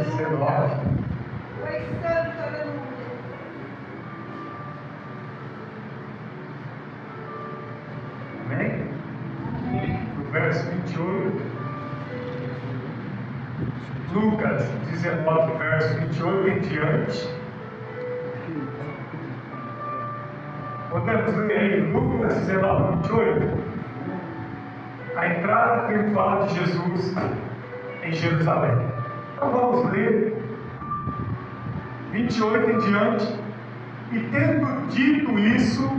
19. Oi, Santo, aleluia. Amém? No verso 28. Lucas 19, verso 28 em diante. Podemos ler aí Lucas 19, 28. A entrada triunfal de Jesus em Jerusalém. Então vamos ler 28 em diante. E tendo dito isso,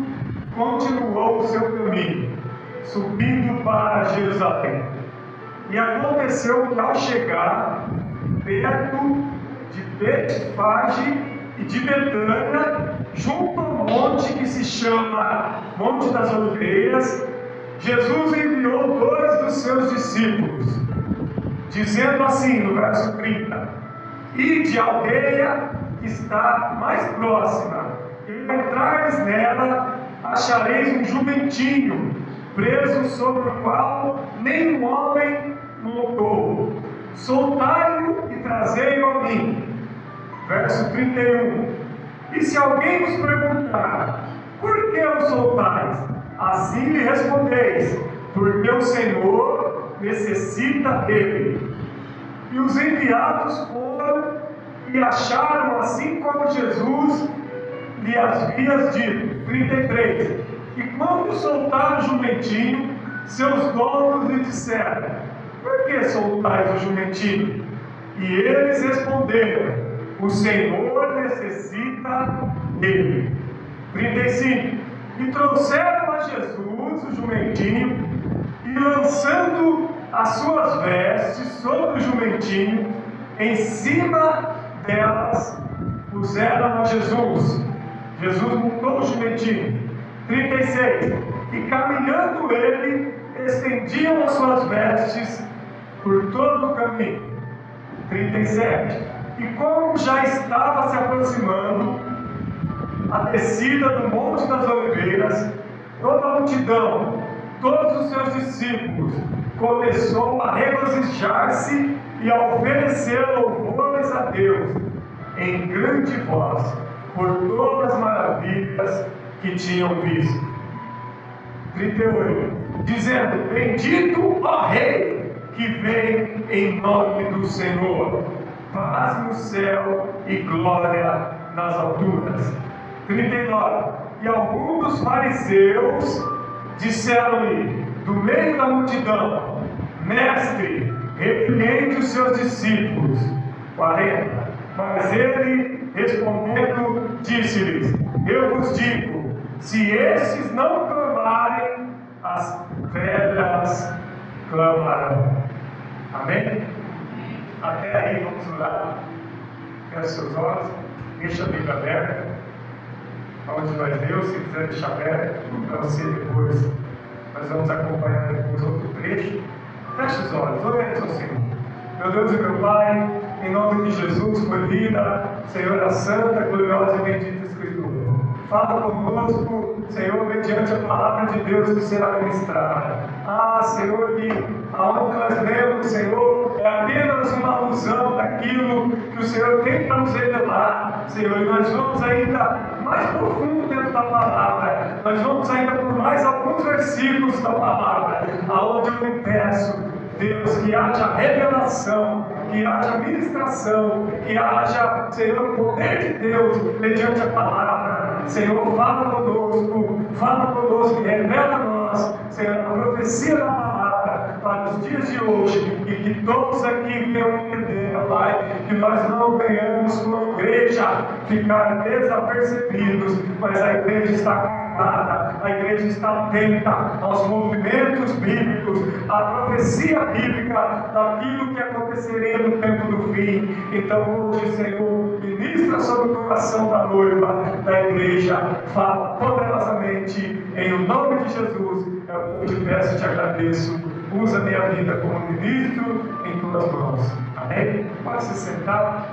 continuou o seu caminho, subindo para Jerusalém. E aconteceu que ao chegar perto de Betfage e de Betânia, junto ao monte que se chama Monte das Oliveiras, Jesus enviou 2 dos seus discípulos, dizendo assim no verso 30: Ide à aldeia que está mais próxima, e ao entrares nela, achareis um jumentinho, preso sobre o qual nenhum homem montou. Soltai-o e trazei-o a mim. Verso 31. E se alguém vos perguntar, por que o soltais? Assim lhe respondeis, porque o Senhor necessita dele. E os enviados foram e acharam, assim como Jesus lhe havia dito. 33. E quando soltaram o jumentinho, seus donos lhe disseram: por que soltais o jumentinho? E eles responderam: o Senhor necessita dele. 35. E trouxeram a Jesus o jumentinho, e lançando as suas vestes sobre o jumentinho, em cima delas puseram a Jesus. Jesus montou o jumentinho. 36. E caminhando ele, estendiam as suas vestes por todo o caminho. 37. E como já estava se aproximando a descida do Monte das Oliveiras, toda a multidão, todos os seus discípulos, começou a regozijar-se e a oferecer louvores a Deus em grande voz por todas as maravilhas que tinham visto. 38. Dizendo: bendito ó Rei que vem em nome do Senhor, paz no céu e glória nas alturas. 39. E alguns dos fariseus disseram-lhe do meio da multidão: mestre, repreende os seus discípulos. 40. Mas ele, respondendo, disse-lhes: eu vos digo, se estes não clamarem, as pedras clamarão. Amém? Até aí vamos orar. Feche seus olhos, deixa a Bíblia aberta. Onde nós Deus, se quiser deixar aberto para você depois, nós vamos acompanhar depois outro trecho. Feche os olhos, oremos ao Senhor. Meu Deus e meu Pai, em nome de Jesus, foi lida, Senhor, a santa, gloriosa e bendita Escritura. Fala conosco, Senhor, mediante a palavra de Deus que será ministrada. Senhor, que aonde nós lemos, Senhor, é apenas uma alusão daquilo que o Senhor tem para nos revelar, Senhor, e nós vamos ainda mais profundo dentro da palavra, nós vamos ainda por mais alguns versículos da palavra, aonde eu lhe peço, Deus, que haja revelação, que haja ministração, que haja, Senhor, o poder de Deus mediante a palavra. Senhor, fala conosco, revela a nós, Senhor, a profecia da palavra para os dias de hoje, e que todos aqui venham entender, Pai, que nós não venhamos como igreja ficar desapercebidos, mas a igreja está conectada, a igreja está atenta aos movimentos bíblicos, à profecia bíblica daquilo que aconteceria no tempo do fim. Então hoje, Senhor, ministra sobre o coração da noiva da igreja, fala poderosamente em o nome de Jesus. Eu te peço e te agradeço. Usa minha vida como ministro em tuas mãos. Amém? Pode se sentar.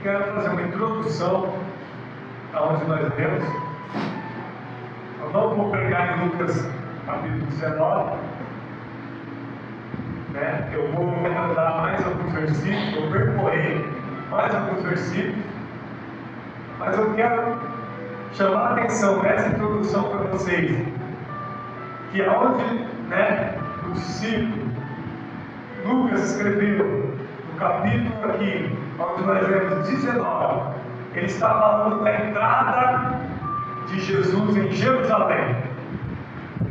Quero fazer uma introdução aonde nós lemos. Eu não vou pregar em Lucas capítulo 19, né? Eu vou recordar mais alguns versículos, vou percorrer mais alguns versículos, mas eu quero chamar a atenção nessa introdução para vocês, que aonde, né, o discípulo Lucas escreveu, no capítulo aqui, onde nós lemos 19, ele está falando da entrada de Jesus em Jerusalém.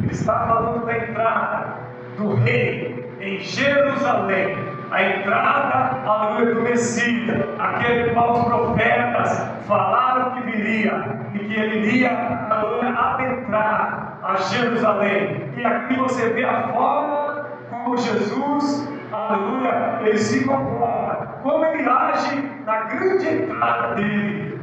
Ele está falando da entrada do rei em Jerusalém, a entrada, aleluia, do Messias, aquele qual os profetas falaram que viria, e que ele iria, aleluia, adentrar a Jerusalém. E aqui você vê a forma como Jesus, aleluia, ele se comporta, como ele age na grande entrada dele,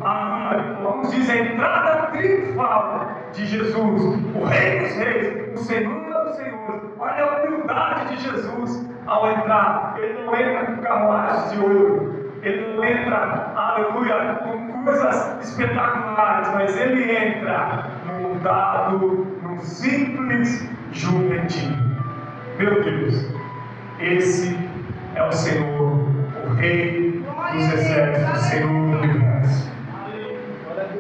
vamos dizer, a entrada triunfal de Jesus, o Rei dos Reis, o Senhor dos Senhores. Olha a humildade de Jesus ao entrar. Ele não entra com carruagens de ouro, ele não entra, aleluia, com coisas espetaculares, mas ele entra montado num simples jumentinho. Meu Deus, esse é o Senhor, o Rei dos Exércitos, o Senhor do Universo.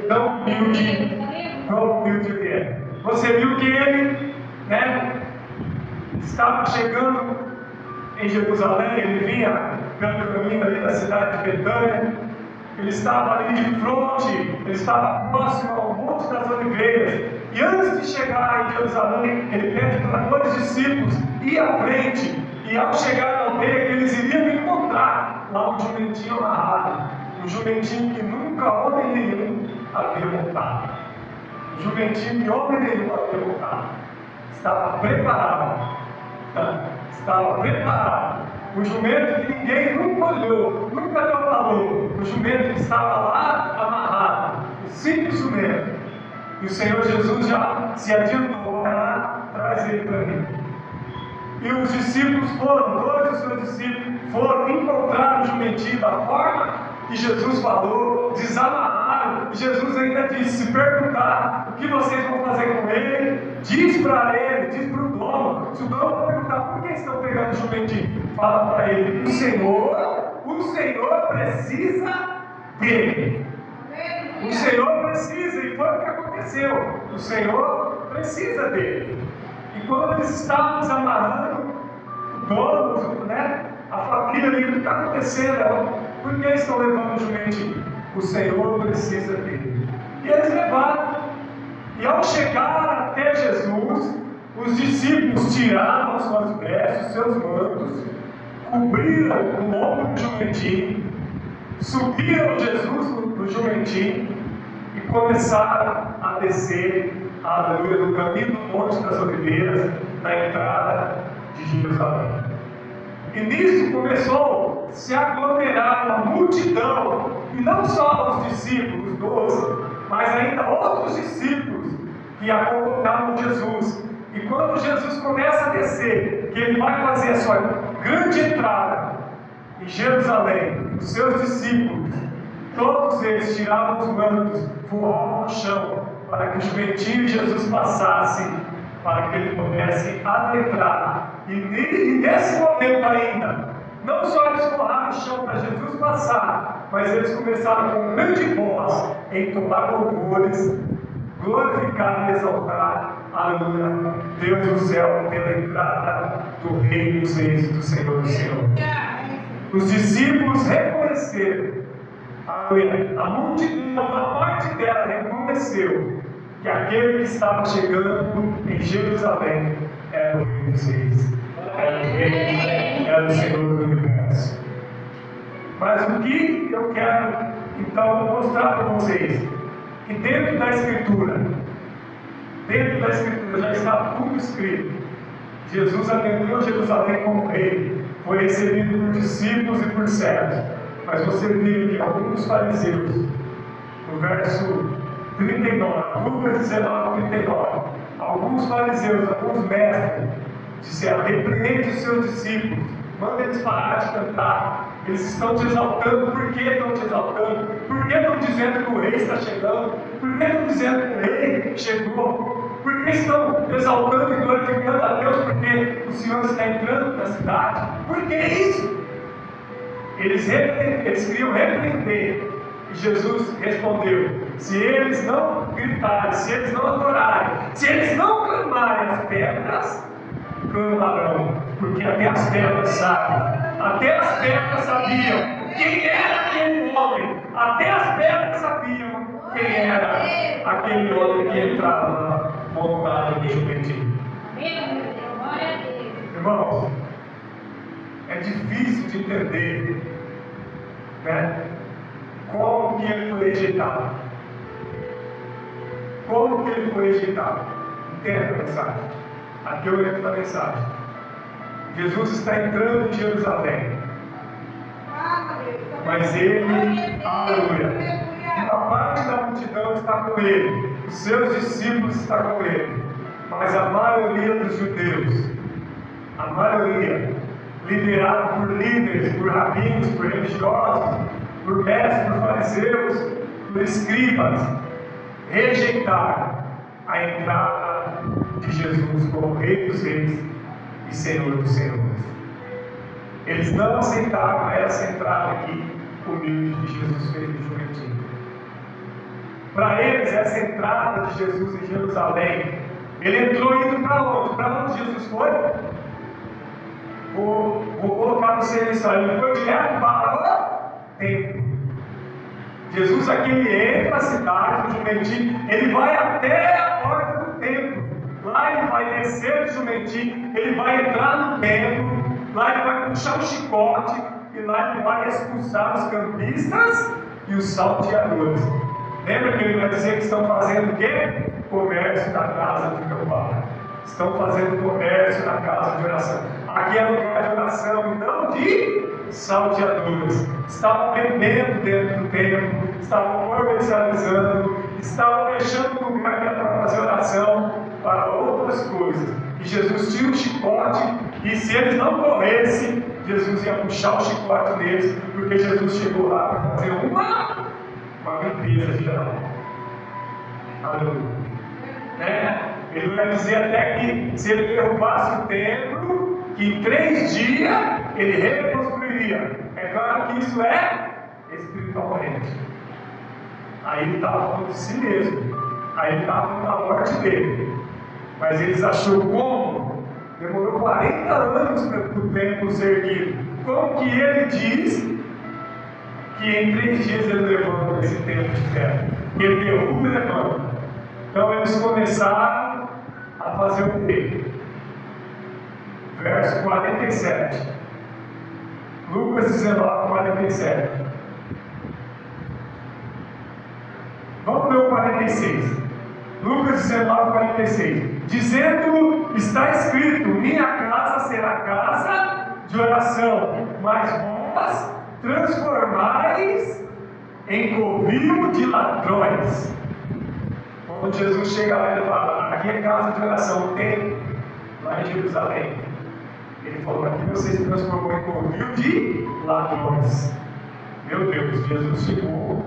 Tão humilde ele é. Você viu que ele, né, estava chegando em Jerusalém, ele vinha pelo caminho ali da cidade de Betânia, ele estava ali de frente, ele estava próximo ao Monte das Oliveiras, e antes de chegar em Jerusalém, ele pede para dois discípulos ir à frente, e ao chegar na aldeia que eles iriam encontrar lá um jumentinho amarrado, um jumentinho que nunca homem nenhum havia montado, um jumentinho que homem nenhum havia montado, estava preparado, o jumento que ninguém nunca olhou, nunca deu valor, o jumento que estava lá amarrado, o simples jumento. E o Senhor Jesus já se adiantou, traz ele para mim. E os discípulos foram, dois dos seus discípulos foram encontrar o jumentinho da forma que Jesus falou, desamarraram. E Jesus ainda disse: se perguntar o que vocês vão fazer com ele, diz para ele, diz para o dono. Se o dono perguntar por que estão pegando o jumentinho, fala para ele: o Senhor precisa dele. O Senhor precisa, e foi o que aconteceu. O Senhor precisa dele. E quando eles estavam desamarrando, o dono, né, a família, o que está acontecendo? Por que estão levando o jumentinho? O Senhor precisa dele. E eles levaram. E ao chegar até Jesus, os discípulos tiraram suas vestes, seus mantos, cobriram o ombro do jumentinho, subiram Jesus no jumentinho e começaram a descer, aleluia, no caminho do Monte das Oliveiras, na entrada de Jerusalém. E nisso começou a se aglomerar uma multidão, e não só os discípulos, 12, mas ainda outros discípulos que acompanhavam Jesus. E quando Jesus começa a descer, que ele vai fazer a sua grande entrada em Jerusalém, os seus discípulos, todos eles tiravam os mantos, voavam no chão, para que o jumentinho de Jesus passasse, para que ele pudesse adentrar. E nesse momento ainda, não só eles forraram o chão para Jesus passar, mas eles começaram com grande voz a entoar louvores, glorificar e exaltar, aleluia, Deus do céu, pela entrada do Rei dos Reis e do Senhor do Senhor. Os discípulos reconheceram, aleluia, a multidão, a parte dela reconheceu que aquele que estava chegando em Jerusalém era o Rei dos Reis, era o Rei, era o Senhor do Universo. Mas o que eu quero então mostrar para vocês, que dentro da Escritura já está tudo escrito. Jesus atendeu Jerusalém como rei, foi recebido por discípulos e por servos. Mas você viu que alguns fariseus, no verso 39, Lucas 19, 39, alguns fariseus, alguns mestres, disseram: repreende os seus discípulos, manda eles parar de cantar. Eles estão te exaltando. Por que estão te exaltando? Por que estão dizendo que o rei está chegando? Por que estão dizendo que o rei chegou? Por que estão exaltando e glorificando a Deus? Porque o Senhor está entrando na cidade. Por que isso? Eles queriam repreender. E Jesus respondeu: se eles não gritarem, se eles não adorarem, se eles não clamarem, as pedras clamarão. Porque até as pedras sabem. Até as pedras sabiam quem era aquele homem. Até as pedras sabiam quem era aquele homem que entrava na vontade de juventude. Irmãos, é difícil de entender, né? Como que ele foi rejeitado? Como que ele foi rejeitado? Entenda a mensagem. Aqui eu entro na mensagem. Jesus está entrando em Jerusalém. Mas ele, aleluia, uma parte da multidão está com ele. Os seus discípulos estão com ele. Mas a maioria dos judeus, a maioria, liderada por líderes, por rabinos, por religiosos, por mestres, por fariseus, por escribas, rejeitaram a entrada de Jesus como Rei dos Reis e Senhor dos Senhores. Eles não aceitaram essa entrada aqui humilde de Jesus feito de juventude. Para eles, essa entrada de Jesus em Jerusalém, ele entrou indo para onde? Para onde Jesus foi? Vou colocar no serviço aí. Ele foi direto para o templo. Jesus aqui ele entra na cidade do jumentinho, ele vai até a porta do templo. Lá ele vai descer do jumentinho, ele vai entrar no templo, lá ele vai puxar um chicote, e lá ele vai expulsar os campistas e os salteadores. Lembra que ele vai dizer que estão fazendo o quê? Comércio da casa de meu pai. Estão fazendo comércio na casa de oração. Aqui é lugar de oração e não de salteadores. Estavam vendendo dentro do templo, estavam comercializando, estavam deixando o lugar que era para fazer oração para outras coisas. E Jesus tira o chicote, e se eles não corressem, Jesus ia puxar o chicote deles, porque Jesus chegou lá para fazer uma limpeza geral. Aleluia. Né? Ele vai dizer até que se ele derrubasse o templo, que em 3 dias ele reconstruiria. É claro que isso é espiritualmente. Aí ele estava falando de si mesmo. Aí ele estava falando da morte dele. Mas eles acharam como? Demorou 40 anos para o templo ser erguido. Como que ele diz que em 3 dias ele levanta esse templo de terra? Ele derruba e levanta. Então eles começaram a fazer o quê? Verso 47. Lucas 19, 47. Vamos ler o 46. Lucas 19, 46. Dizendo, está escrito: minha casa será casa de oração, mas vós transformais em covil de ladrões. Quando Jesus chega lá, ele fala: aqui é casa de oração, tem lá em Jerusalém. Ele falou: aqui você se transformou em covil de ladrões. Meu Deus, Jesus chegou,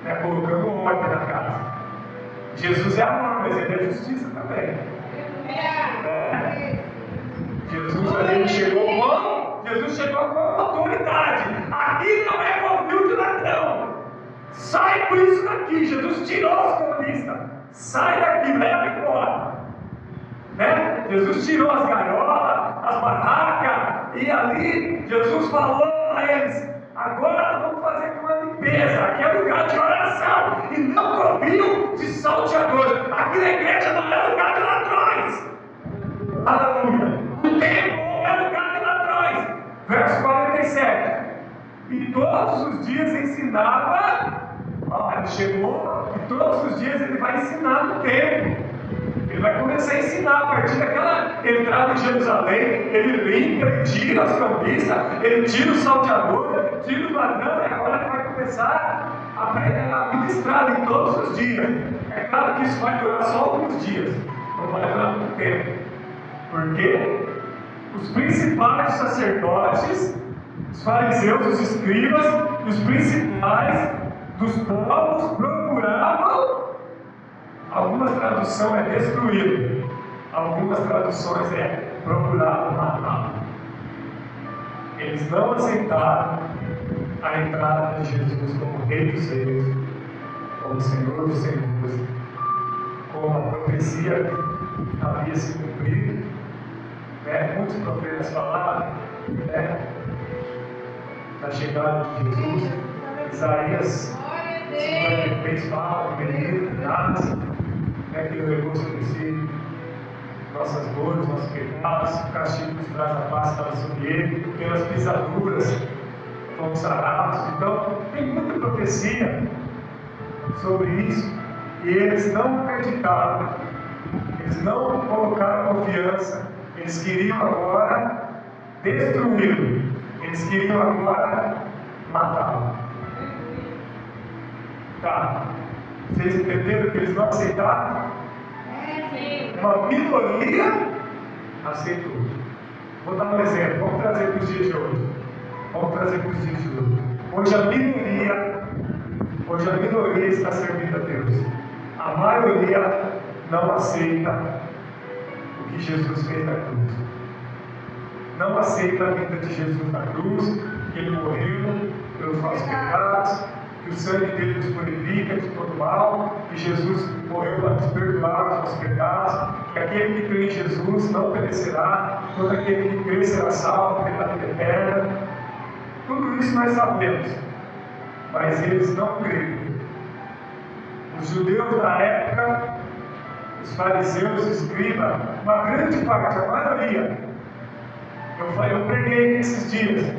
né, colocando ordem na casa. Jesus é amor, mas ele é justiça também. Jesus ali chegou com autoridade. Aqui não é covil de ladrão. Sai com isso daqui. Jesus tirou os campistas. Sai daqui, leva embora. Né? Jesus tirou as gaiolas, as barracas, e ali Jesus falou a eles: agora vamos fazer uma limpeza. Aqui é lugar de oração e não covil de salteadores. Aqui na igreja não é lugar de ladrões. Aleluia. O templo é lugar de ladrões. Verso 47. E todos os dias ensinava. Ele chegou e todos os dias ele vai ensinar no templo. Ele vai começar a ensinar a partir daquela entrada em Jerusalém. Ele limpa, ele tira os campistas, ele tira o salteador, tira o ladrão, e agora ele vai começar a ministrar em todos os dias. É claro que isso vai durar só alguns dias, não vai durar muito tempo. Porque os principais sacerdotes, os fariseus, os escribas, os principais dos povos procuravam. Algumas traduções é destruído, algumas traduções é procuravam matar. Eles não aceitaram a entrada de Jesus como Rei dos Reis, como Senhor dos Senhores, como a profecia havia se cumprido. Muitos profetas falaram da chegada de Jesus. Isaías 53 fala, o menino que nasce, que levou sobre si nossas dores, nossos pecados, o castigo que traz a paz estava sobre ele, pelas pisaduras fomos sarados. Então, tem muita profecia sobre isso, e eles não acreditaram, eles não colocaram confiança, eles queriam agora destruí-lo, eles queriam agora matá-lo. Tá, vocês entenderam que eles não aceitaram? Uma minoria aceitou. Vou dar um exemplo, vamos trazer para os dias de hoje. Hoje a minoria está servindo a Deus. A maioria não aceita o que Jesus fez na cruz. Não aceita a vida de Jesus na cruz, que Ele morreu pelos nossos pecados, que o sangue dele nos purifica de todo mal, que Jesus morreu para nos perdoar os nossos pecados, que aquele que crê em Jesus não perecerá, todo aquele que crê será salvo pela vida eterna. Tudo isso nós sabemos, mas eles não creram. Os judeus da época, os fariseus, os escribas, uma grande parte, a maioria, eu preguei nesses dias,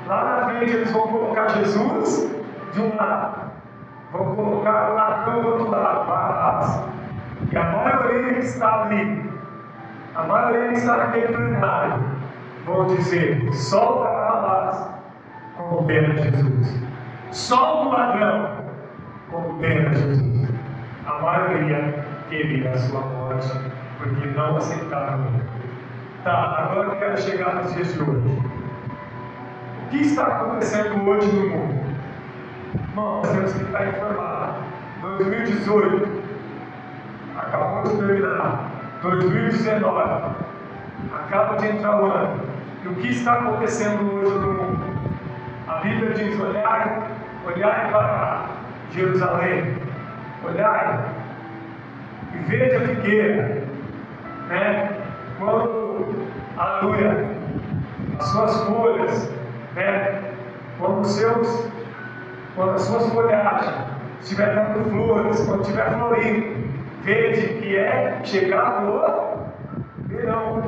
lá na frente eles vão colocar Jesus de um lado, vão colocar o ladrão do outro lado, Barrabás. E a maioria que está ali, a maioria que está naquele plenário, vão dizer: solta Barrabás, como pena Jesus. Solta o ladrão, como pena Jesus. A maioria queria a sua morte, porque não aceitaram. Tá, agora eu quero chegar nos dias de hoje. O que está acontecendo hoje no mundo? Nós temos que estar informados. 2018 acabou de terminar. 2019 acaba de entrar o ano. E o que está acontecendo hoje no mundo? A Bíblia diz: olhai para Jerusalém, olhai e vede a figueira, quando aleluia, as suas folhas, quando as suas folhagens estiver dando flores, quando estiver florindo, vede que é chegado o verão, o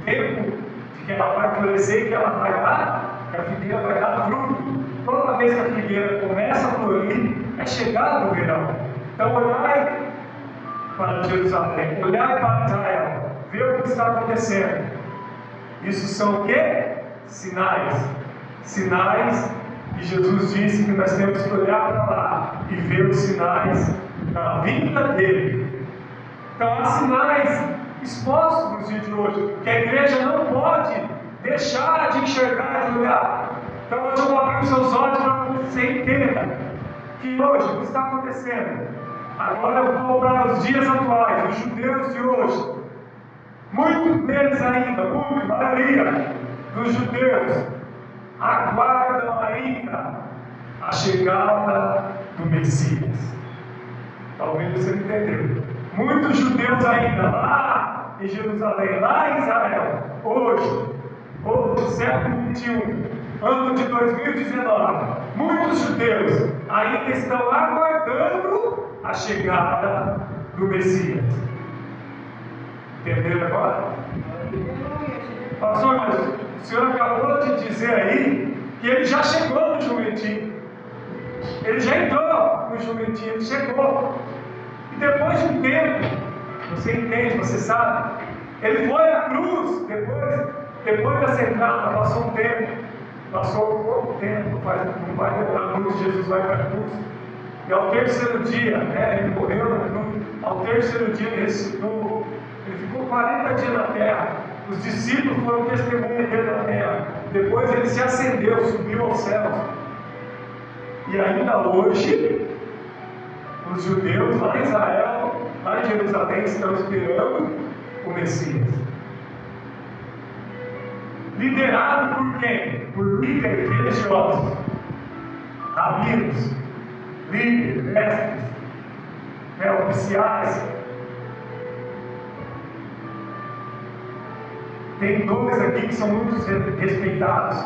tempo de que ela vai florescer, que ela vai dar, que a figueira vai dar fruto. Toda vez que a figueira começa a florir, é chegado o verão. Então olhai para Jerusalém, olhai para Israel, vê o que está acontecendo. Isso são o quê? Sinais. Sinais. E Jesus disse que nós temos que olhar para lá e ver os sinais da vinda dele. Então há sinais expostos nos dias de hoje, que a igreja não pode deixar de enxergar e de olhar. Então hoje eu vou abrir os seus olhos para que você entenda que hoje o que está acontecendo. Agora eu vou para os dias atuais, os judeus de hoje. Muitos deles ainda, a maioria dos judeus aguardam ainda a chegada do Messias. Talvez você não entendeu. Muitos judeus ainda lá em Jerusalém, lá em Israel, hoje, século XXI, ano de 2019, muitos judeus ainda estão aguardando a chegada do Messias. Entenderam agora? Pastor, mas o senhor acabou de dizer aí que ele já chegou no jumentinho. Ele já entrou no jumentinho, ele chegou. E depois de um tempo, você entende, você sabe, ele foi à cruz, depois dessa entrada, passou um tempo, passou um pouco tempo, não vai demorar muito, Jesus vai para a cruz. E ao terceiro dia, ele morreu, ao terceiro dia ele ressuscitou, ele ficou 40 dias na terra. Os discípulos foram testemunhas dele na terra. Depois ele se ascendeu, subiu aos céus. E ainda hoje, os judeus lá em Israel, lá em Jerusalém, estão esperando o Messias. liderado por quem? Por líderes religiosos, rabinos, líderes, mestres, oficiais. Tem dois aqui que são muito respeitados.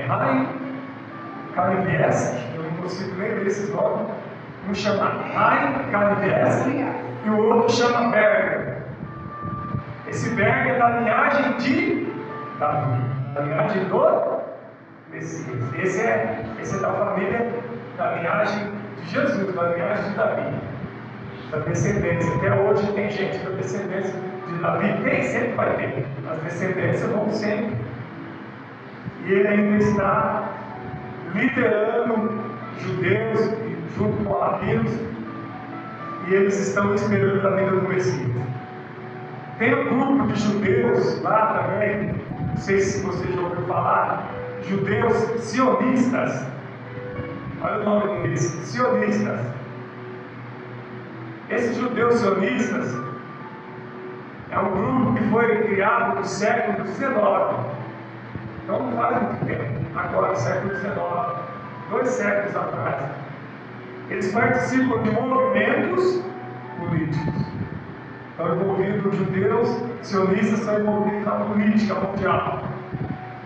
Haim Kanievski, eu não consigo nem ler esses nomes. Um chama Haim Kanievski e o outro chama Berger. Esse Berger é da linhagem de Davi, da linhagem do Messias. Esse é da família, da linhagem de Jesus, da linhagem de Davi, da descendência. Até hoje tem gente da descendência de Davi, nem sempre vai ter. As descendências vão sempre. E ele ainda está liderando judeus junto com rabinos, e eles estão esperando a vinda do Messias. Tem um grupo de judeus lá também, não sei se você já ouviu falar, judeus sionistas. Olha o nome deles, sionistas. Esses judeus sionistas é um grupo que foi criado no século XIX. Então não faz muito tempo, agora, século XIX, 2 séculos atrás. Eles participam de movimentos políticos. Estão envolvidos, os judeus sionistas estão envolvidos na política mundial.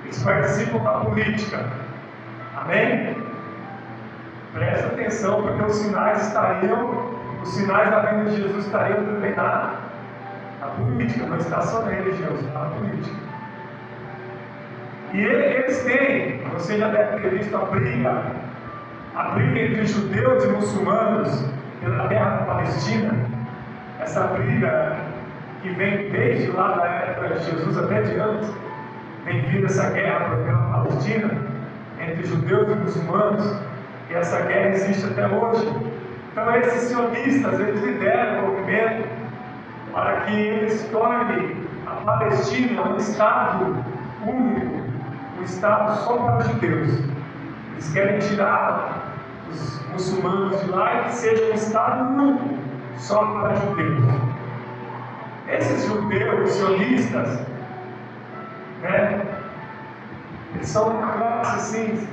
Eles participam da política. Amém? Presta atenção, porque os sinais da vinda de Jesus estariam também na política, não está só na religião, está na política. E eles têm, você já deve ter visto a briga entre judeus e muçulmanos pela terra da Palestina. Essa briga que vem desde lá da época de Jesus até de antes, vem vindo essa guerra pela Palestina entre judeus e muçulmanos, e essa guerra existe até hoje. Então esses sionistas, eles lideram o movimento para que eles tornem a Palestina um estado único, um estado só para os judeus. Eles querem tirar os muçulmanos de lá e que seja um estado único, só para judeus. Esses judeus sionistas, eles são uma classe assim,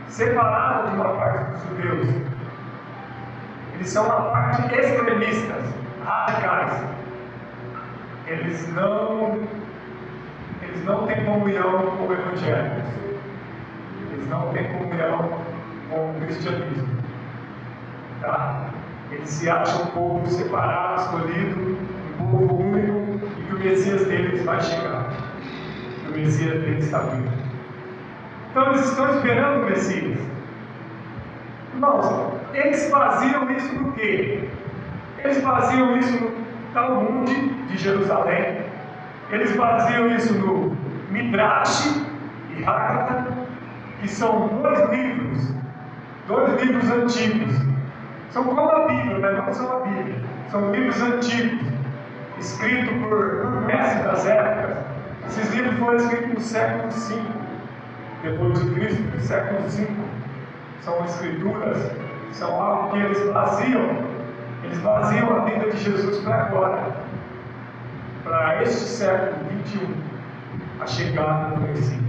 separada de uma parte dos judeus. Eles são uma parte extremistas, radicais. Eles não têm comunhão com o Evangelho. Eles não têm comunhão com o cristianismo. Tá? Eles se acham um povo separado, escolhido, um povo único, e que o Messias deles vai chegar. Que o Messias deles está vindo. Então eles estão esperando o Messias. Irmãos, eles faziam isso no quê? Eles faziam isso no Talmud de Jerusalém. Eles faziam isso no Midrash e Haggadah, que são 2 livros antigos. São como a Bíblia, mas não são a Bíblia. São livros antigos, escritos por mestres das épocas. Esses livros foram escritos no século V, depois de Cristo, no século V. São escrituras, são algo que eles vaziam a vida de Jesus para agora, para este século XXI, a chegada do Messias.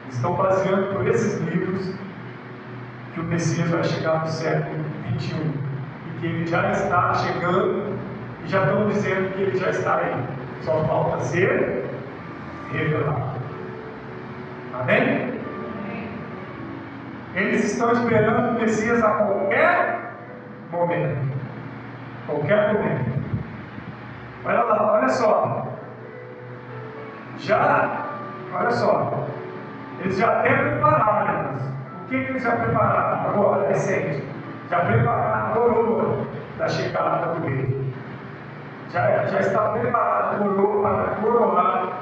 Estão baseando por esses livros que o Messias vai chegar no século XXI, e que ele já está chegando, e já estão dizendo que ele já está aí, só falta ser revelado. Amém? Eles estão esperando o Messias a qualquer momento. Qualquer momento. Olha lá, olha só. Olha só. Eles já até prepararam. O que eles já prepararam agora, recente? Já prepararam a coroa da chegada do rei. Já está preparada a coroa para coroar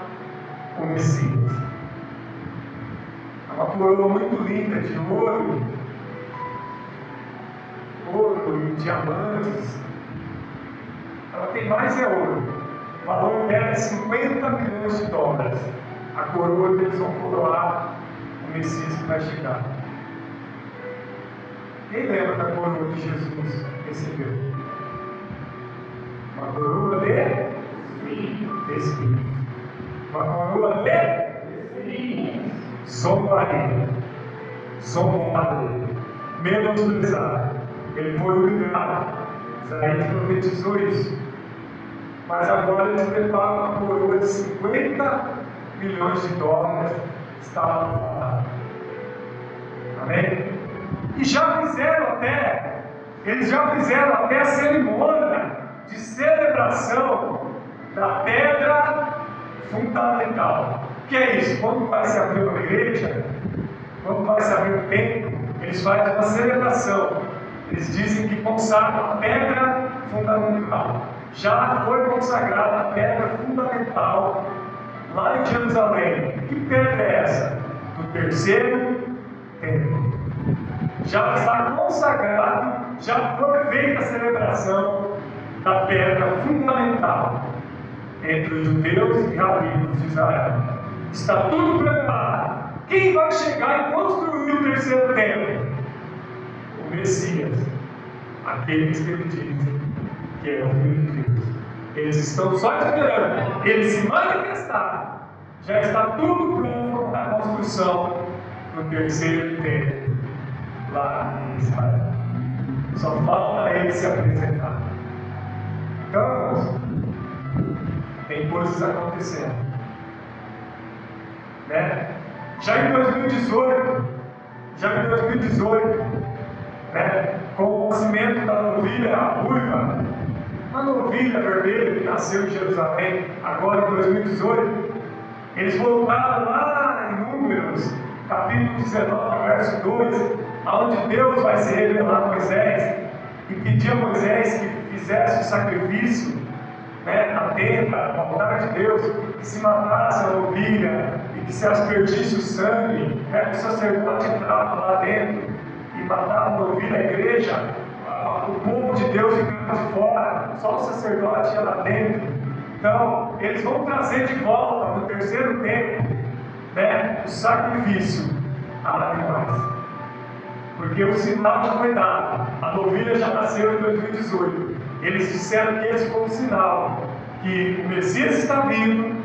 o Messias. É uma coroa muito linda de ouro e diamantes. Ela tem mais ouro. O valor dela é 50 milhões de dólares. A coroa que eles vão coroar o Messias que vai chegar. Quem lembra da coroa que Jesus recebeu? Uma coroa de Espírito. uma coroa de zombaria, zombado, menosprezado. Ele foi humilhado. Isaías profetizou isso. Mas agora eles preparam uma coroa de 50 milhões de dólares. Estava preparado. Amém? E eles já fizeram até a cerimônia de celebração da pedra fundamental. O que é isso? Quando vai se abrir uma igreja, quando vai se abrir um templo, eles fazem uma celebração. Eles dizem que consagram a pedra fundamental. Já foi consagrada a pedra fundamental lá em Jerusalém. Que pedra é essa? Do terceiro templo. Já está consagrado, já foi feita a celebração da pedra fundamental entre os judeus e rabinos de Israel. Está tudo preparado. Quem vai chegar e construir o terceiro templo? O Messias. Aqueles que ele diz que é o Filho de Deus. Eles estão só esperando ele se manifestar. Já está tudo pronto para a construção do terceiro templo lá em Israel. Só falta ele se apresentar. Então, tem coisas acontecendo, né? Já em 2018, né? Com o nascimento da novilha ruiva, uma novilha vermelha que nasceu em Jerusalém, agora em 2018, eles voltaram lá em Números, capítulo 19, verso 2, onde Deus vai se revelar a Moisés e pedir a Moisés que fizesse o sacrifício, né, na tenda, no altar de Deus, que se matasse a novilha e que se aspergisse o sangue, né, o sacerdote entrava lá dentro e matava a novilha, a igreja, o povo de Deus ficava de fora, só o sacerdote ia lá dentro. Então, eles vão trazer de volta no terceiro tempo, né, o sacrifício a animais. Porque o sinal já foi dado, a novilha já nasceu em 2018. Eles disseram que esse foi um sinal que o Messias está vindo,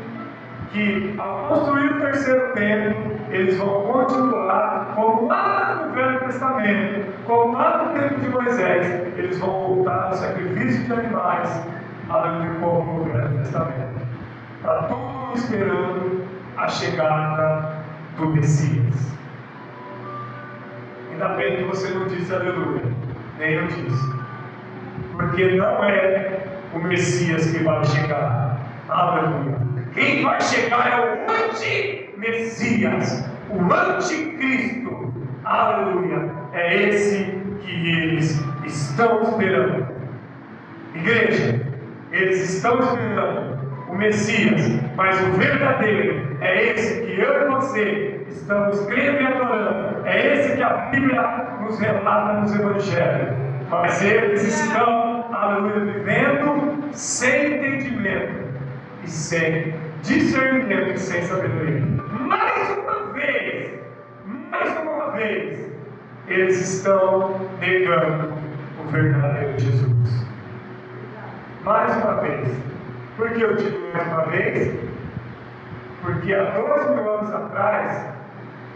que ao construir o terceiro templo, eles vão continuar, como lá no Velho Testamento, como lá no tempo de Moisés, eles vão voltar ao sacrifício de animais, além do povo no Velho Testamento. Está todo esperando a chegada do Messias. Ainda bem que você não disse aleluia, nem eu disse. Porque não é o Messias que vai chegar. Aleluia. Quem vai chegar é o anti-Messias, o anticristo. Aleluia. É esse que eles estão esperando. Igreja, eles estão esperando o Messias, mas o verdadeiro é esse que eu e você estamos crendo e adorando. É esse que a Bíblia nos relata nos Evangelhos. Mas eles estão, aleluia, vivendo sem entendimento e sem discernimento e sem sabedoria. Mais uma vez, eles estão negando o verdadeiro Jesus. Mais uma vez. Por que eu digo mais uma vez? Porque há 2000 anos atrás,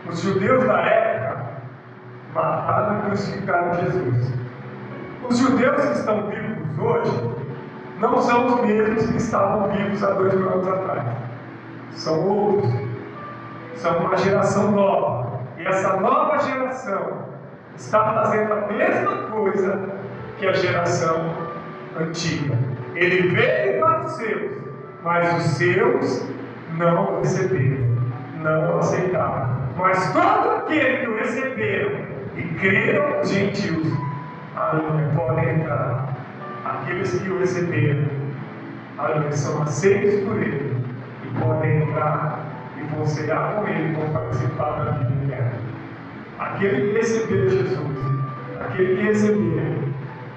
os judeus da época mataram e crucificaram Jesus. Os judeus que estão vivos hoje não são os mesmos que estavam vivos há 2000 anos atrás. São outros. São uma geração nova. E essa nova geração está fazendo a mesma coisa que a geração antiga. Ele veio para os seus, mas os seus não o receberam, não o aceitaram. Mas todo aquele que o receberam e creram, os gentios, podem entrar. Aqueles que o receberam, são aceitos por ele e podem entrar e vão cear com ele, vão participar da vida eterna. Aquele que recebeu Jesus, aquele que recebeu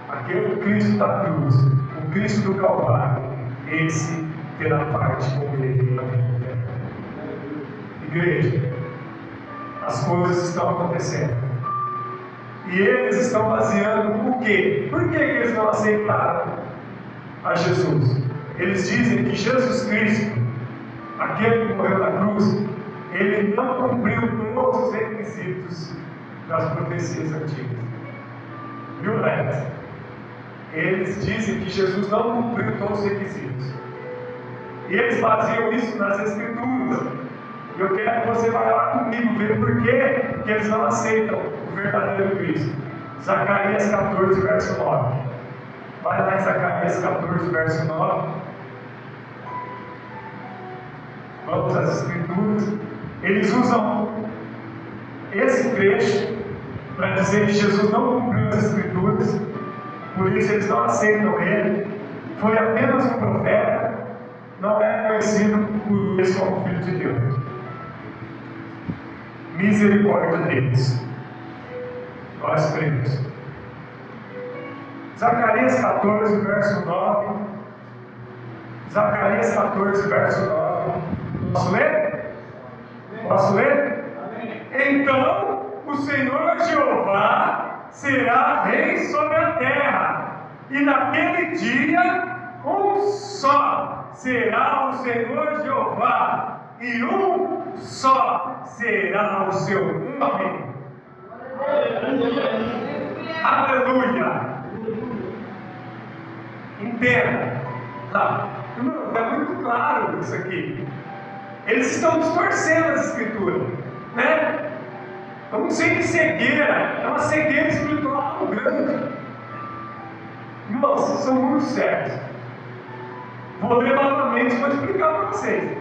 aquele Cristo da cruz, o Cristo do Calvário, esse terá parte com ele na vida eterna. Igreja, as coisas estão acontecendo. E eles estão baseando o quê? Por que eles não aceitaram a Jesus? Eles dizem que Jesus Cristo aquele que morreu na cruz, ele não cumpriu todos os requisitos das profecias antigas. Viu, Lex? Eles dizem que Jesus não cumpriu todos os requisitos. E eles faziam isso nas Escrituras. E eu quero que você vá lá comigo ver por que eles não aceitam o verdadeiro Cristo. Zacarias 14, verso 9. Vai lá em Zacarias 14, verso 9. Vamos às Escrituras. Eles usam esse trecho para dizer que Jesus não cumpriu as Escrituras, por isso eles não aceitam ele. Foi apenas um profeta, não é conhecido por eles como Filho de Deus. Misericórdia deles. Nós cremos. Zacarias 14, verso 9. Zacarias 14, verso 9. Posso ler? Posso ler? Então o Senhor Jeová será rei sobre a terra, e naquele dia um só será o Senhor Jeová, e um só será o seu nome. Aleluia! Entenda, tá? É muito claro isso aqui. Eles estão distorcendo as Escrituras, né? Eu não sei que cegueira, é uma cegueira espiritual tão grande. Irmãos, vocês são muito sérios. Vou ler novamente e vou explicar para vocês.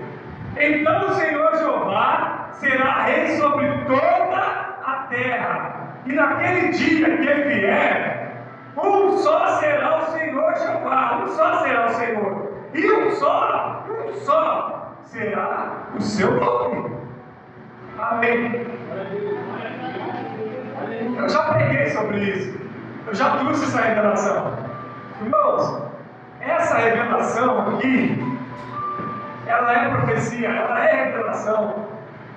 Então o Senhor Jeová será rei sobre toda a terra, e naquele dia que ele vier, um só será o Senhor Jeová, um só será o Senhor, e um só será o seu nome. Amém. Eu já preguei sobre isso, eu já trouxe essa revelação. Irmãos, essa revelação aqui, ela é profecia, ela é revelação.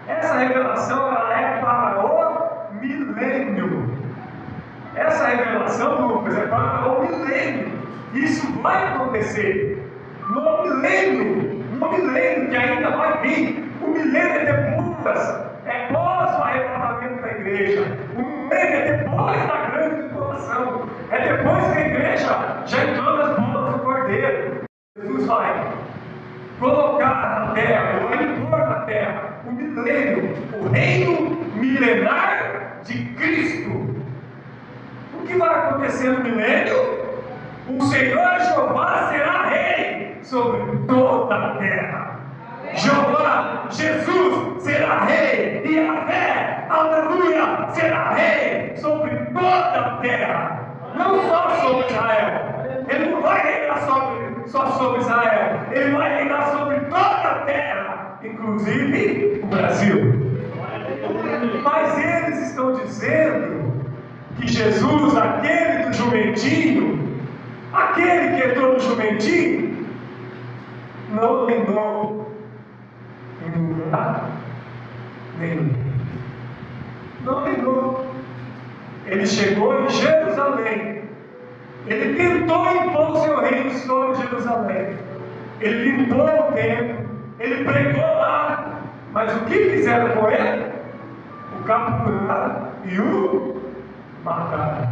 Essa revelação, ela é para o milênio. Essa revelação, Lucas, é para o milênio. Isso vai acontecer no milênio que ainda vai vir. O milênio é depois, é pós o arrebatamento da igreja. O milênio é depois da grande tribulação. É depois que a igreja já entrou nas bodas do Cordeiro. Jesus vai colocar na terra, vai impor na terra o milênio, o reino milenar de Cristo. O que vai acontecer no milênio? O Senhor Jeová será rei sobre toda a terra. Jeová, Jesus será rei, e a fé, aleluia, será rei sobre toda a terra, não só sobre Israel. Ele não vai reinar só sobre Israel, ele vai reinar sobre toda a terra, inclusive o Brasil. Mas eles estão dizendo que Jesus, aquele do jumentinho, aquele que entrou no jumentinho, não reinou em lugar nenhum. Não reinou. Ele chegou em Jerusalém. Ele tentou impor o seu reino sobre Jerusalém. Ele limpou o templo. Ele pregou lá. Mas o que fizeram com ele? O capturaram e o mataram.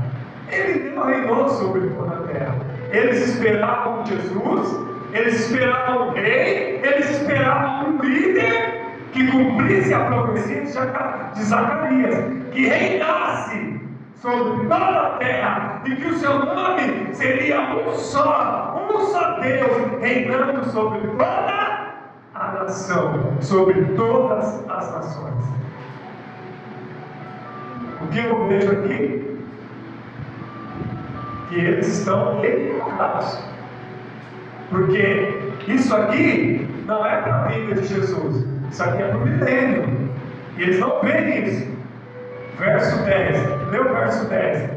Ele não reinou sobre toda a terra. Eles esperavam Jesus, eles esperavam um rei, eles esperavam um líder que cumprisse a profecia de Zacarias, que reinasse sobre toda a terra, e que o seu nome seria um só Deus, reinando sobre toda a nação, sobre todas as nações. O que eu vejo aqui? Que eles estão equivocados, porque isso aqui não é para a vida de Jesus, isso aqui é para o milênio, e eles não veem isso. Verso 10, lê o verso 10,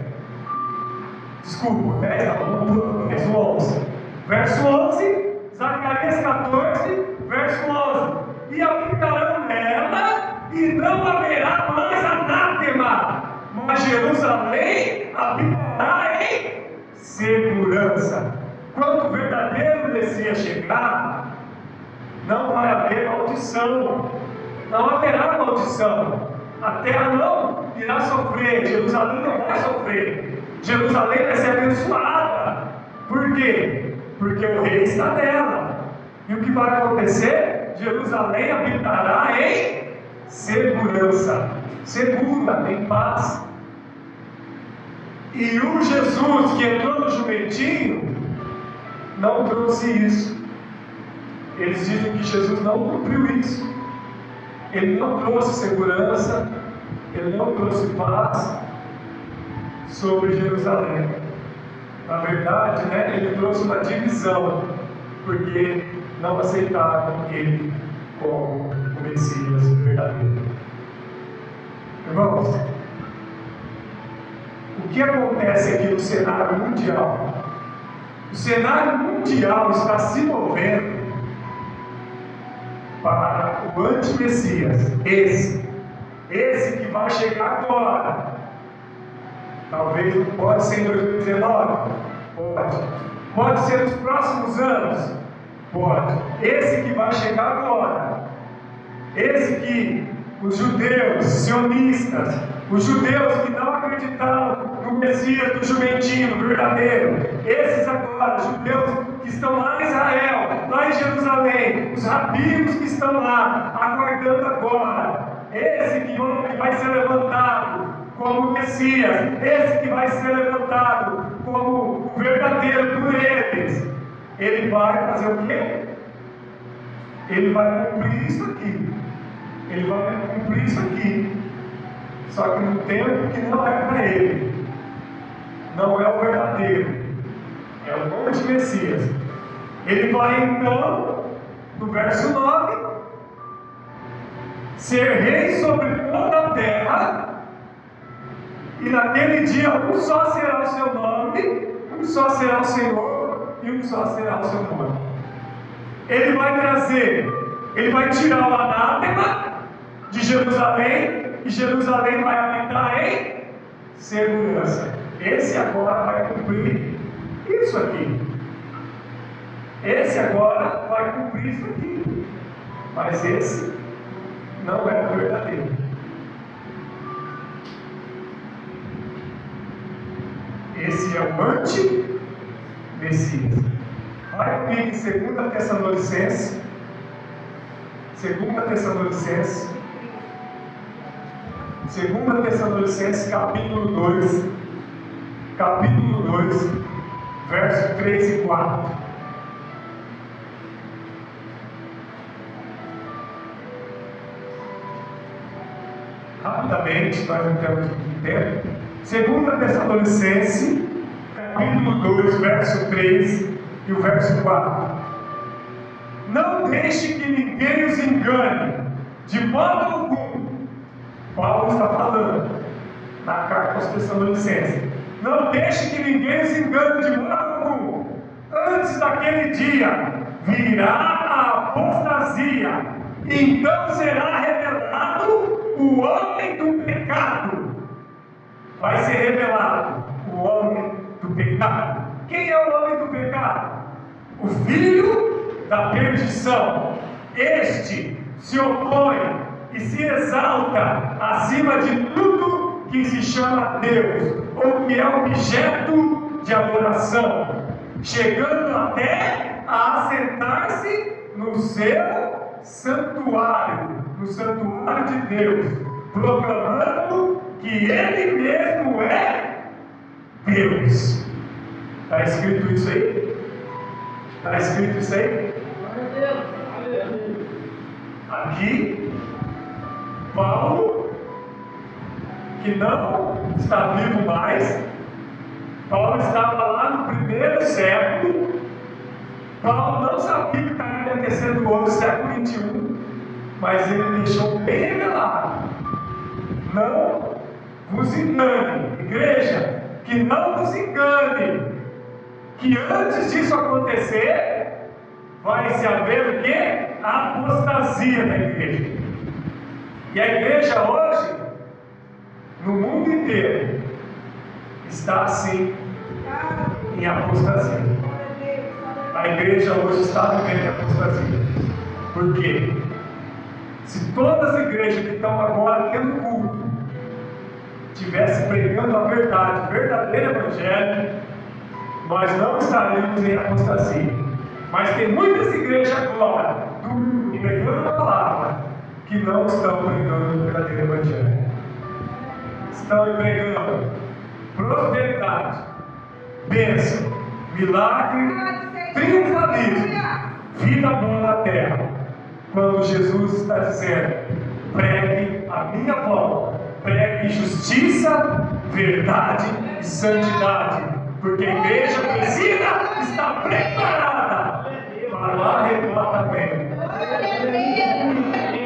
desculpa, 10 não, verso 11. Verso 11, Zacarias 14, verso 11: e habitarão nela, e não haverá mais anátema, mas Jerusalém habitará em segurança. Quando o verdadeiro Messias chegar, não vai haver maldição. Não haverá maldição. A terra não irá sofrer, Jerusalém não vai sofrer. Jerusalém vai ser abençoada. Por quê? Porque o rei está nela. E o que vai acontecer? Jerusalém habitará em segurança, segura, em paz. E o Jesus que entrou no jumentinho não trouxe isso. Eles dizem que Jesus não cumpriu isso. Ele não trouxe segurança, ele não trouxe paz sobre Jerusalém. Na verdade, ele trouxe uma divisão, porque não aceitaram ele como o Messias verdadeiro. Irmãos, o que acontece aqui no cenário mundial? O cenário mundial está se movendo para o anti-Messias, esse que vai chegar agora. Talvez não pode ser em 2019, pode ser nos próximos anos, pode. Esse que vai chegar agora, esse que os judeus sionistas, os judeus que não acreditaram no Messias do jumentinho verdadeiro, esses agora, judeus que estão lá em Israel, lá em Jerusalém, os rabinos que estão lá, aguardando agora, esse que vai ser levantado como Messias, esse que vai ser levantado como o verdadeiro por eles, ele vai fazer o quê? Ele vai cumprir isso aqui. Ele vai cumprir isso aqui. Só que no tempo que não é para ele. Não é o verdadeiro. É o anti-Messias. Ele vai então, no verso 9, ser rei sobre toda a terra. E naquele dia um só será o seu nome, um só será o Senhor e um só será o seu nome. Ele vai trazer, ele vai tirar o anátema de Jerusalém, e Jerusalém vai habitar em segurança. Esse agora vai cumprir isso aqui. Esse agora vai cumprir isso aqui. Mas esse não é o verdadeiro. Esse é o anti-Messias. Vai comigo em 2 Tessalonicenses. 2 Tessalonicenses, capítulo 2, verso 3 e 4. Rapidamente, nós não temos muito tempo. 2 Tessalonicenses, capítulo 2, verso 3 e o verso 4. Não deixe que ninguém os engane, de modo algum. Paulo está falando na carta aos Tessalonicenses. Não deixe que ninguém os engane de modo algum. Antes daquele dia virá a apostasia, então será revelado o homem do pecado. Vai ser revelado o homem do pecado. Quem é o homem do pecado? O filho da perdição. Este se opõe e se exalta acima de tudo que se chama Deus, ou que é objeto de adoração, chegando até a assentar-se no seu santuário, no santuário de Deus, proclamando que Ele mesmo é Deus. Está escrito isso aí? Está escrito isso aí? Aqui, Paulo, que não está vivo mais, Paulo estava lá no primeiro século. Paulo não sabia o que estava acontecendo no outro século XXI, mas ele deixou bem revelado: não vos engane, igreja, que não vos engane, que antes disso acontecer, vai se haver o quê? A apostasia da igreja. E a igreja hoje, no mundo inteiro, está assim em apostasia. A igreja hoje está vivendo apostasia. Por quê? Se todas as igrejas que estão agora tendo culto estivessem pregando a verdade, o verdadeiro evangelho, nós não estaremos em apostasia. Mas tem muitas igrejas agora, pregando a palavra, que não estão pregando o verdadeiro evangelho. Estão pregando prosperidade, bênção, milagre, triunfalismo, vida boa na terra. Quando Jesus está dizendo: pregue a minha volta, pregue justiça, verdade e santidade, porque a igreja precisa estar preparada para o arrebatamento.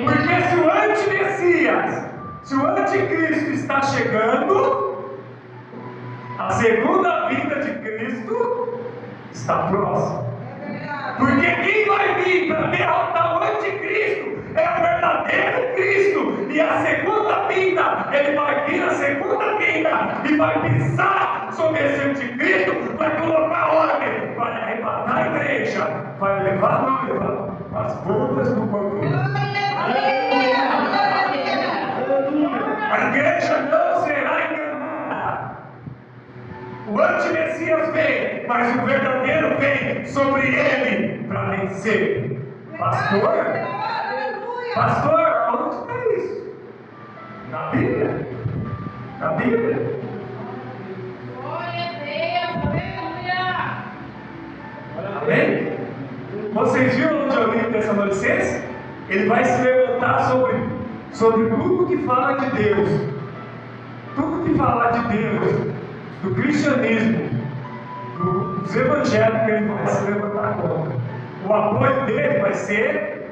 Porque se o anti-Messias, se o anticristo está chegando, a segunda vinda de Cristo está próxima. Porque quem vai vir para derrotar o anticristo é o verdadeiro Cristo. E a segunda vinda, ele vai vir na segunda vinda e vai pisar sobre esse anticristo, vai colocar ordem, vai arrebatar a igreja, vai levar as bodas do cordeiro. A igreja não será enganada. O anti-Messias vem, mas o verdadeiro vem sobre ele para vencer. Pastor, onde está isso? Na Bíblia. Na Bíblia. Glória a Deus, aleluia. Amém? Vocês viram onde eu li Tessalonicenses? Ele vai se levantar sobre tudo que fala de Deus. Tudo que fala de Deus, do cristianismo, dos evangélicos, ele vai se levantar contra. O apoio dele vai ser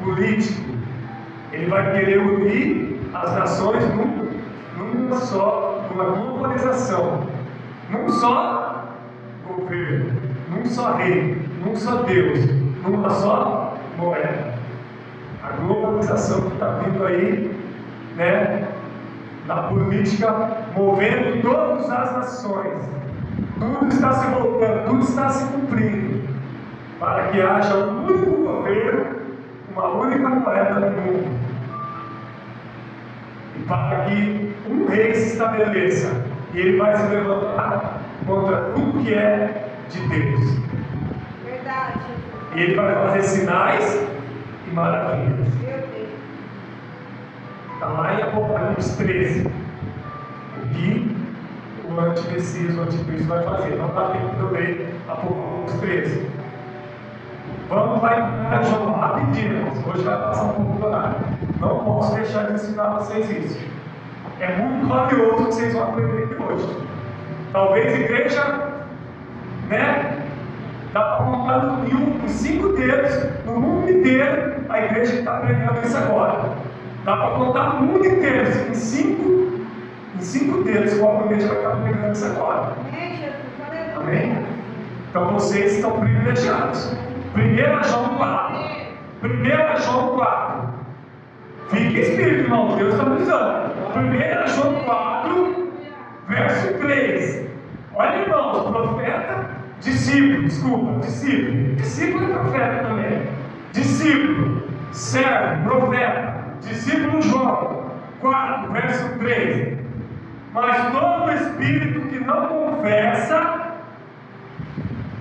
político. Ele vai querer unir as nações numa globalização, num só governo, num só rei, num só Deus, numa só moeda. A globalização que está vindo aí, né? Na política, movendo todas as nações. Tudo está se voltando, tudo está se cumprindo, para que haja um único governo, uma única moeda no mundo, e para que um rei se estabeleça, e ele vai se levantar contra tudo que é de Deus. Verdade. E ele vai fazer sinais e maravilhas. Meu Deus. Está lá em Apocalipse 13. O que o anti-Messias, o anticristo vai fazer. Não está tempo de eu ler Apocalipse 13. Vamos para João rapidinho. Hoje vai passar um pouco do horário. Não posso deixar de ensinar vocês isso. É muito valioso que vocês vão aprender aqui hoje. Talvez igreja, né? Dá para contar em 5 dedos, no mundo inteiro, a igreja que está pregando isso agora. Dá para contar no mundo inteiro, em 5 dedos, qual a igreja vai estar pregando isso agora. Amém? Então vocês estão privilegiados. 1 João 4. 1 João 4. Fique espírito, irmão, Deus está avisando. 1 João 4, verso 3. Olha, irmãos, profeta, discípulo é profeta também. Discípulo, servo, profeta, discípulo João 4, verso 3. Mas todo espírito que não confessa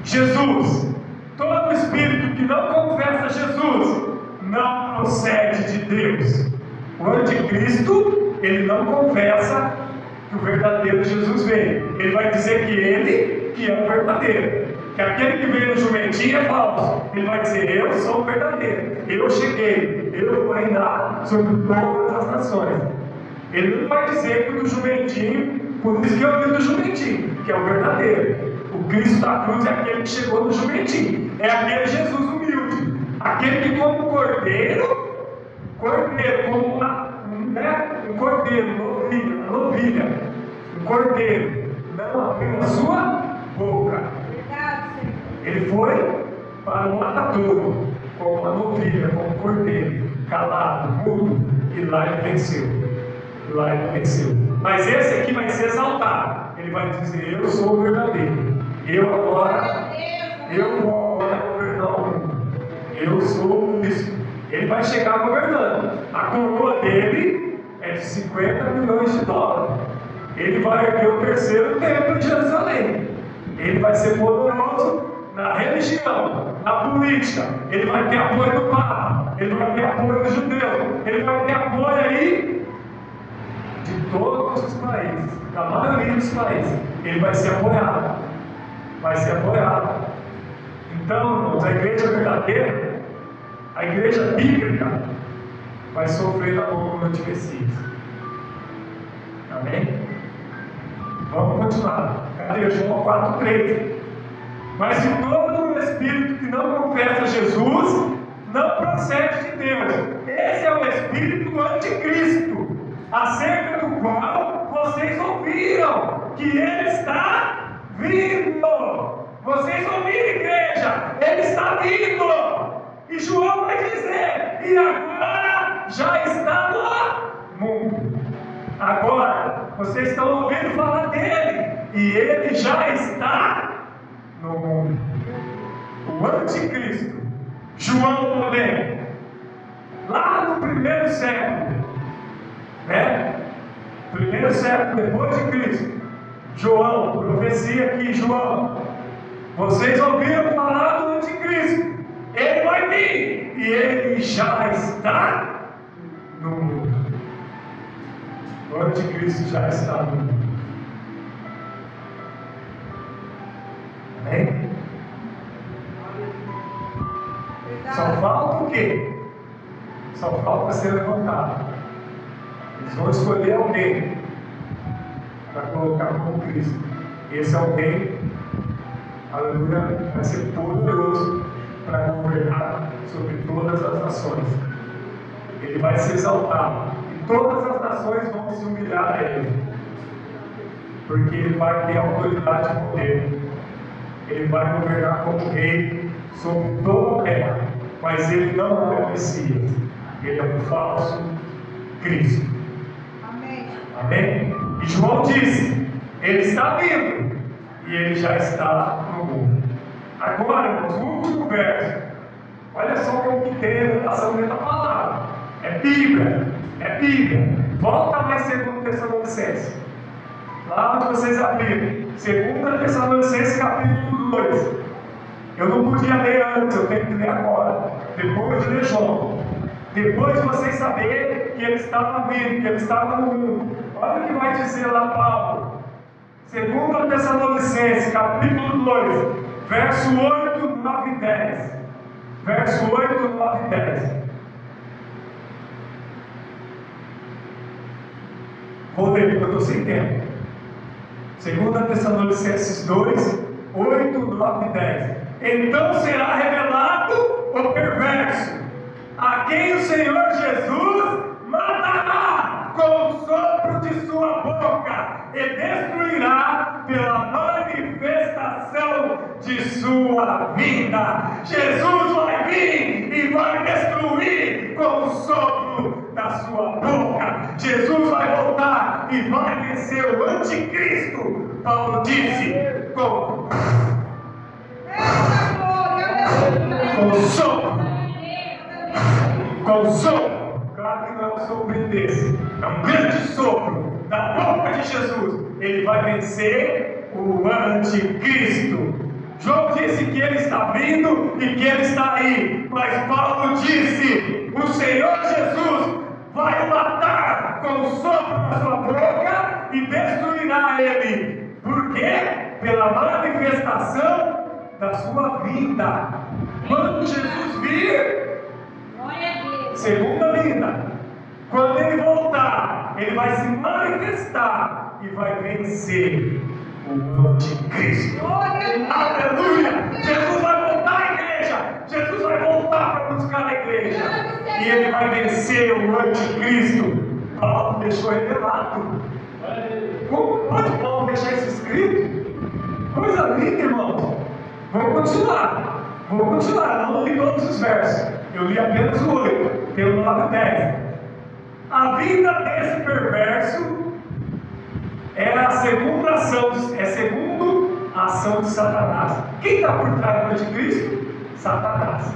Jesus, todo espírito que não confessa Jesus, não procede de Deus. O anticristo, ele não confessa que o verdadeiro Jesus veio. Ele vai dizer que ele que é o verdadeiro, que aquele que veio no jumentinho é falso. Ele vai dizer: eu sou o verdadeiro, eu cheguei, eu vou reinar sobre todas as nações. Ele não vai dizer que o do jumentinho, por isso que eu vi do jumentinho, que é o verdadeiro. O Cristo da cruz é aquele que chegou no jumentinho, é aquele Jesus humilde, aquele que como cordeiro como um cordeiro, novilha, um cordeiro, não abriu a sua boca. Ele foi para o matadouro, como uma novilha, como um cordeiro, calado, mudo, e lá ele venceu. Mas esse aqui vai ser exaltado. Ele vai dizer: eu sou o verdadeiro. Eu vou agora governar o mundo. Eu sou o Cristo. Ele vai chegar governando. A coroa dele é de 50 milhões de dólares. Ele vai erguer o terceiro templo em Jerusalém. Ele vai ser poderoso na religião, na política. Ele vai ter apoio do Papa. Ele vai ter apoio do judeu. Ele vai ter apoio aí de todos os países, da maioria dos países. Ele vai ser apoiado. Vai ser apoiado. Então, irmãos, a igreja verdadeira, a igreja bíblica, vai sofrer na mão do antimessias. Amém? Vamos continuar. Cadê? João 4,3. Mas se todo espírito que não confessa Jesus não procede de Deus. Esse é o espírito do anticristo, acerca do qual vocês ouviram que ele está vindo. Vocês ouviram, igreja? Ele está vindo. E João vai dizer: e agora já está no mundo. Agora vocês estão ouvindo falar dele, e ele já está no mundo. O anticristo, João também, lá no primeiro século, né? Primeiro século depois de Cristo, João, profecia aqui, João, vocês ouviram falar do anticristo, ele vai vir, e ele já está no mundo. O anticristo já está no mundo. Amém? Só falta o quê? Só falta ser levantado. Eles vão escolher alguém para colocar como Cristo. Esse alguém, aleluia, vai ser poderoso para governar sobre todas as nações. Ele vai se exaltar. E todas as nações vão se humilhar a ele. Porque ele vai ter autoridade e poder. Ele vai governar como rei sobre toda a terra. Mas ele não é o Messias. Ele é um falso Cristo. Amém. Amém? E João disse: ele está vindo. E ele já está no mundo. Agora, irmãos, o último verso. Olha só como que tem a relação dentro da palavra. É Bíblia. É Bíblia. Volta mais 2 Tessalonicenses. Lá onde vocês abriram. 2 Tessalonicenses capítulo 2. Eu não podia ler antes, eu tenho que ler agora. Depois de ler João. Depois de vocês saberem que ele estava vindo, que ele estava no mundo. Olha o que vai dizer lá Paulo. 2 Tessalonicenses, capítulo 2, verso 8, 9 e 10. Verso 8, 9 e 10. Vou ler porque eu estou sem tempo. 2 Tessalonicenses 2, 8, 9 e 10. Então será revelado o perverso, a quem o Senhor Jesus matará com o sopro de sua boca e destruirá pela manifestação de sua vinda. Jesus vai vir e vai destruir com o sopro da sua boca. Jesus vai voltar e vai vencer o anticristo. Paulo disse: com o sopro. Com o sopro. Claro que não é um sopro desse, é um grande sopro da boca de Jesus. Ele vai vencer o anticristo. João disse que ele está vindo e que ele está aí, mas Paulo disse: o Senhor Jesus vai o matar com o sopro da sua boca e destruirá ele. Por quê? Pela manifestação da sua vinda. Quando Jesus vir, segunda vinda, quando ele voltar, ele vai se manifestar e vai vencer o anticristo. Aleluia! Jesus vai voltar, igreja. Jesus vai voltar para buscar a igreja. E ele vai vencer o anticristo. Paulo deixou revelado. Como pode Paulo deixar isso escrito? Coisa linda, irmãos. Vou continuar. Não li todos os versos. Eu li apenas o 8, pelo 9 e 10. A vida desse perverso é a segunda ação, ação de Satanás. Quem está por trás do anticristo? Satanás.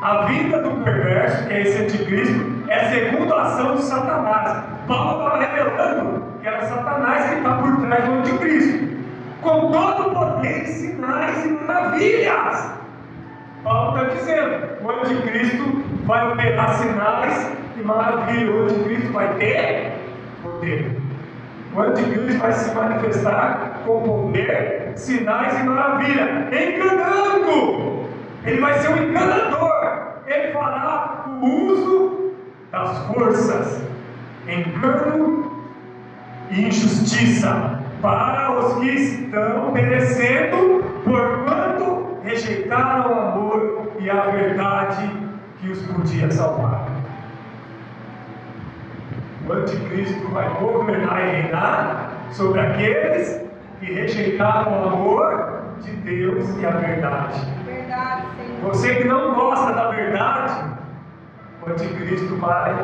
A vinda do perverso, que é esse anticristo, é segundo a ação de Satanás. Paulo estava revelando que era Satanás que está por trás do anticristo, com todo o poder de sinais e maravilhas. Paulo está dizendo, o anticristo vai operar sinais e maravilhas. O anticristo vai ter poder. O anticristo vai se manifestar com poder, sinais e maravilha, enganando. Ele vai ser um enganador. Ele fará o uso das forças, engano e injustiça para os que estão perecendo, porquanto rejeitaram o amor e a verdade que os podia salvar. O anticristo vai governar e reinar sobre aqueles que rejeitaram o amor de Deus e a verdade. Verdade, Senhor. Você que não gosta da verdade, o anticristo vai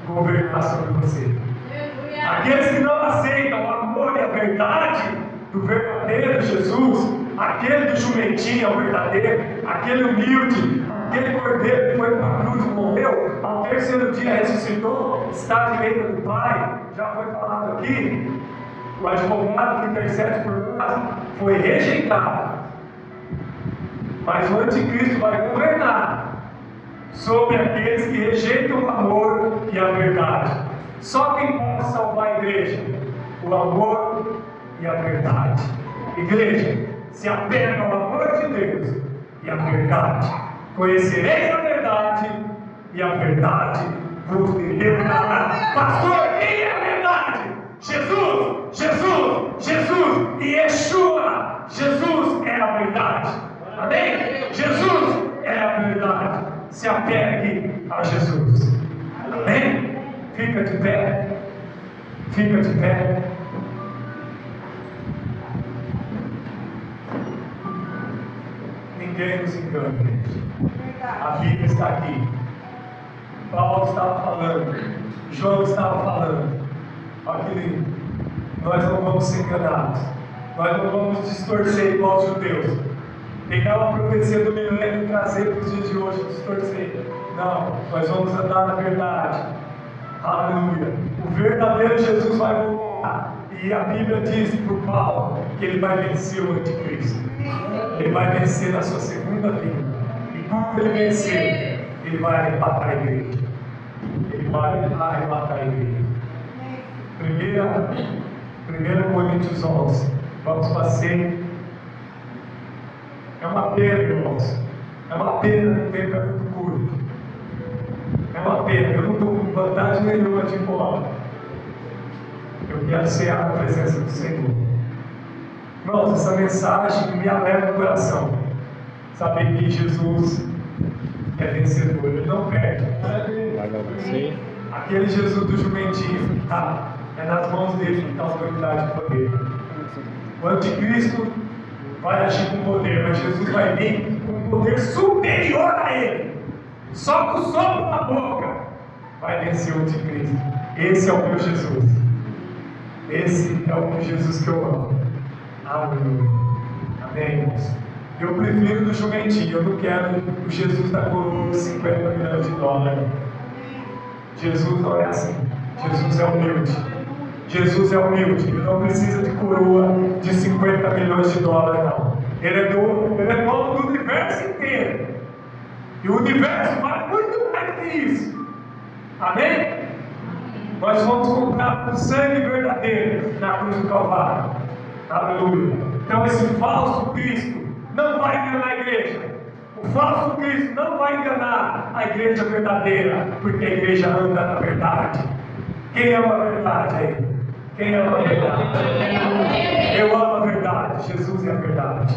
governar sobre você. Aleluia. Aqueles que não aceitam o amor e a verdade do verdadeiro Jesus, aquele do jumentinho é o verdadeiro, aquele humilde, aquele cordeiro que foi para a cruz e morreu, ao terceiro dia ressuscitou, está à direita do Pai, já foi falado aqui. O advogado que intercede por nós foi rejeitado, mas o anticristo vai governar sobre aqueles que rejeitam o amor e a verdade. Só quem pode salvar a igreja? O amor e a verdade. Igreja, se apega ao amor de Deus e à verdade. Conhecereis a verdade e a verdade vos libertará. Pastor, quem é a verdade? Jesus, Jesus, Jesus e Yeshua. Jesus é a verdade. Amém? Jesus é a verdade. Se apegue a Jesus. Amém? Fica de pé. Fica de pé. Ninguém nos engana, gente. A Bíblia está aqui. Paulo estava falando. João estava falando. Olha que lindo. Nós não vamos ser enganados. Nós não vamos distorcer igual os judeus. Pegar uma profecia do milênio e trazer para os dias de hoje, distorcer. Não, nós vamos andar na verdade. Aleluia. O verdadeiro Jesus vai voltar. E a Bíblia diz para o Paulo que ele vai vencer o anticristo. Ele vai vencer na sua segunda vinda. E quando ele vencer, ele vai arrebatar a igreja. Ele vai arrebatar a igreja. 1 Coríntios 11. Vamos passeio. É uma pena, irmãos. É uma pena no tempo é muito curto. É uma pena. Eu não estou com vantagem nenhuma de ir embora. Eu quero ser a presença do Senhor. Irmãos, essa mensagem me alegra o coração. Saber que Jesus é vencedor. Ele não perde. Aquele Jesus do jumentinho, é nas mãos dele que está a autoridade e poder. O anticristo vai agir com poder, mas Jesus vai vir com um poder superior a ele. Só com o sopro na boca vai vencer o anticristo. Esse é o meu Jesus. Esse é o meu Jesus que eu amo. Aleluia. Amém, irmãos? Eu prefiro do jumentinho. Eu não quero o Jesus da coroa de 50 milhões de dólares. Jesus não é assim. Jesus é humilde. Jesus é humilde, ele não precisa de coroa de 50 milhões de dólares, não. Ele é dono do universo inteiro. E o universo vale muito mais do que isso. Amém? Nós vamos comprar o sangue verdadeiro na cruz do Calvário. Aleluia. Então esse falso Cristo não vai enganar a igreja. O falso Cristo não vai enganar a igreja verdadeira, porque a igreja anda na verdade. Quem ama a verdade aí? Quem ama a verdade? Eu amo a verdade. Jesus é a verdade.